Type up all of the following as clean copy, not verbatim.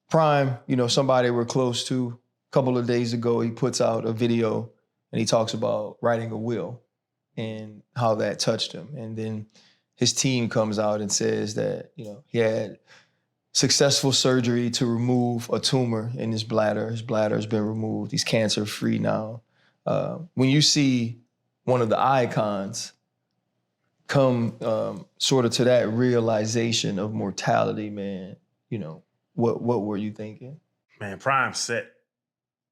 Prime, somebody we're close to, a couple of days ago, he puts out a video and he talks about writing a will and how that touched him. And then his team comes out and says that, he had successful surgery to remove a tumor in his bladder. His bladder has been removed. He's cancer-free now. When you see one of the icons come sort of to that realization of mortality, man, what were you thinking? Man, Prime set.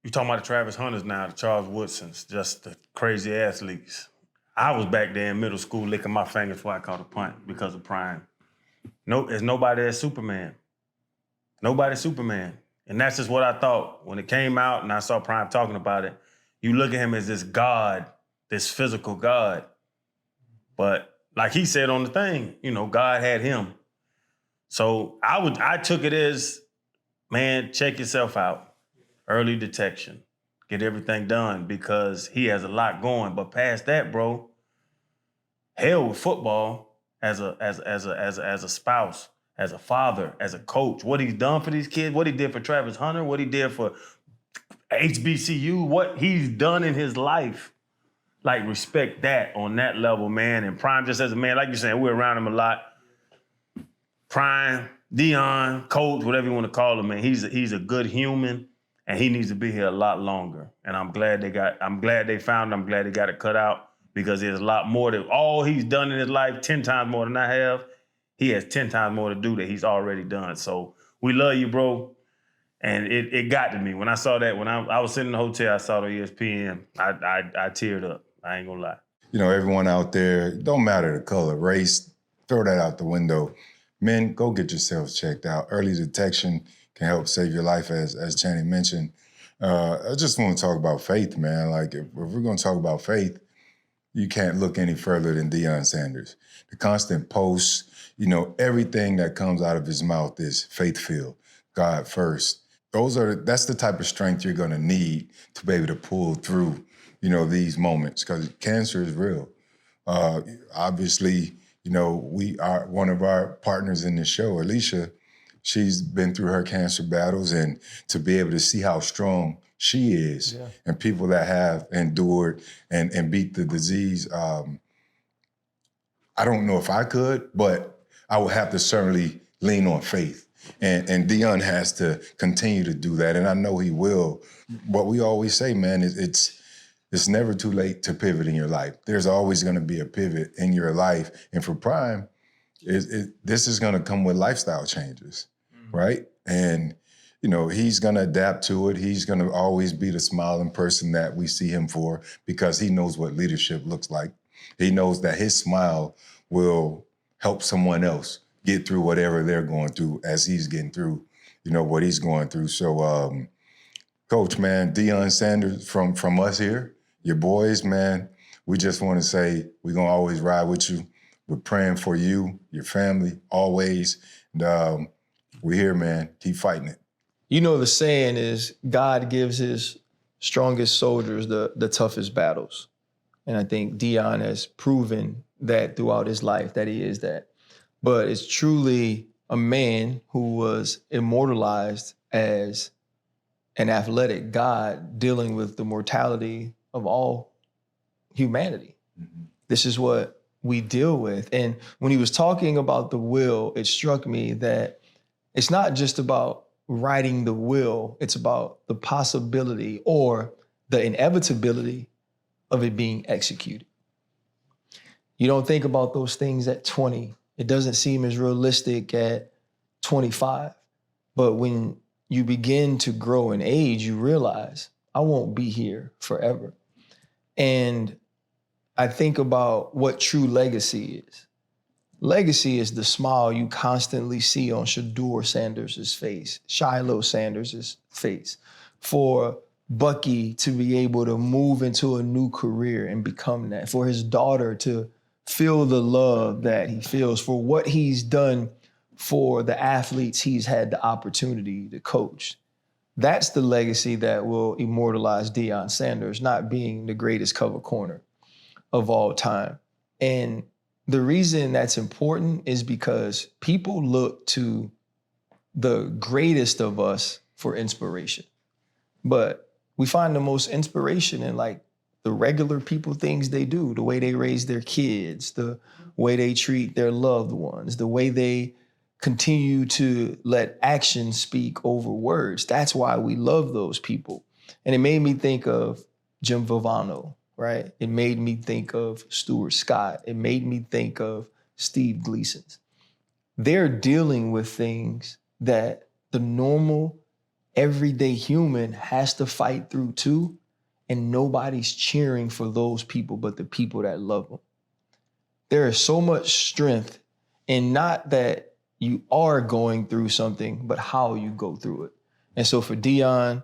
You talking about the Travis Hunters now, the Charles Woodsons, just the crazy athletes. I was back there in middle school licking my fingers before I caught a punt because of Prime. No, there's nobody that's Superman. Nobody's Superman. And that's just what I thought. When it came out and I saw Prime talking about it, you look at him as this God, this physical God. But like he said on the thing, God had him. So I took it as, man, check yourself out. Early detection. Get everything done because he has a lot going. But past that, bro, hell with football as a spouse, as a father, as a coach, what he's done for these kids, what he did for Travis Hunter, what he did for HBCU, what he's done in his life. Like, respect that on that level, man. And Prime just as a man, like you're saying, we're around him a lot. Prime, Deion, coach, whatever you want to call him, man, he's a good human, and he needs to be here a lot longer. And I'm glad they found him. I'm glad they got it cut out because there's a lot more that all he's done in his life, 10 times more than I have. He has 10 times more to do that he's already done. So we love you, bro. And it got to me. When I saw that, when I was sitting in the hotel, I saw the ESPN, I teared up. I ain't gonna lie. Everyone out there, don't matter the color, race, throw that out the window. Men, go get yourselves checked out. Early detection can help save your life, as Channing mentioned. I just want to talk about faith, man. Like, if we're going to talk about faith, you can't look any further than Deion Sanders. The constant posts, everything that comes out of his mouth is faith-filled, God first. That's the type of strength you're going to need to be able to pull through, these moments, because cancer is real. Obviously, we are one of our partners in the show, Alicia. She's been through her cancer battles, and to be able to see how strong she is, and people that have endured and beat the disease, I don't know if I could, but I would have to certainly lean on faith. And Deion has to continue to do that, and I know he will. What we always say, man, it's never too late to pivot in your life. There's always going to be a pivot in your life. And for Prime, this is going to come with lifestyle changes, right? And, he's going to adapt to it. He's going to always be the smiling person that we see him for because he knows what leadership looks like. He knows that his smile will help someone else get through whatever they're going through as he's getting through, what he's going through. So, Coach, man, Deion Sanders from us here, your boys, man, we just want to say we're going to always ride with you. We're praying for you, your family, always. And we're here, man. Keep fighting it. The saying is God gives his strongest soldiers the toughest battles. And I think Deion has proven that throughout his life, that he is that. But it's truly a man who was immortalized as an athletic God dealing with the mortality of all humanity. Mm-hmm. This is what we deal with. And when he was talking about the will, it struck me that it's not just about writing the will, it's about the possibility or the inevitability of it being executed. You don't think about those things at 20. It doesn't seem as realistic at 25. But when you begin to grow in age, you realize I won't be here forever. And I think about what true legacy is. Legacy is the smile you constantly see on Shedeur Sanders' face, Shiloh Sanders' face, for Bucky to be able to move into a new career and become that, for his daughter to feel the love that he feels, for what he's done for the athletes he's had the opportunity to coach. That's the legacy that will immortalize Deion Sanders, not being the greatest cover corner of all time. And the reason that's important is because people look to the greatest of us for inspiration. But we find the most inspiration in like the regular people things they do, the way they raise their kids, the way they treat their loved ones, the way they continue to let action speak over words. That's why we love those people. And it made me think of Jim Valvano, right? It made me think of Stuart Scott. It made me think of Steve Gleason. They're dealing with things that the normal, everyday human has to fight through too, and nobody's cheering for those people but the people that love them. There is so much strength in not that you are going through something, but how you go through it. And so for Deion,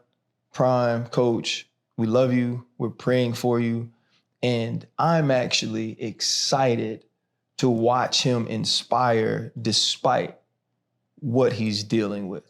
Prime, Coach, we love you. We're praying for you. And I'm actually excited to watch him inspire despite what he's dealing with.